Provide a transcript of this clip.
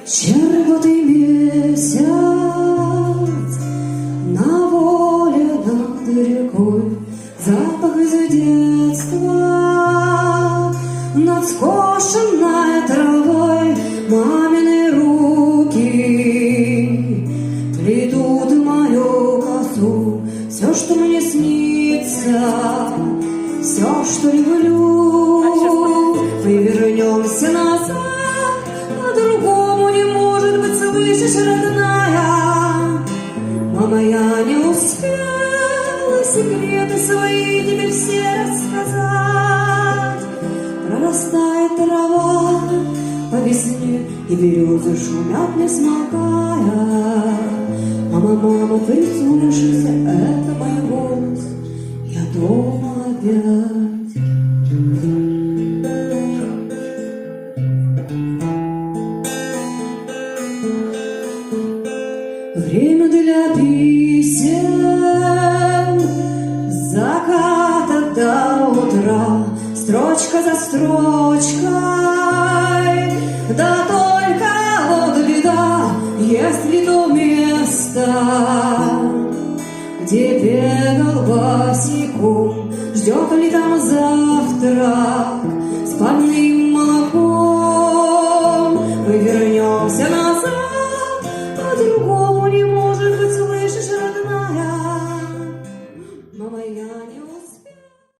Червотый месяц на воле над рекой, запах из детства над скошенной травой. Мамины руки плетут мою косу. Все, что мне снится, все, что люблю, мы вернемся назад. По-другому не может быть, слышишь, родная? Мама, я не успела секреты свои тебе все рассказать. Прорастает трава по весне, и березы шумят, не смолкая. Мама, мама, прислушайся, это мой голос, я дома опять. Время для писем с заката до утра, строчка за строчкой. Да только вот беда, есть ли то место, где бегал босиком, ждет ли там завтрак, спальный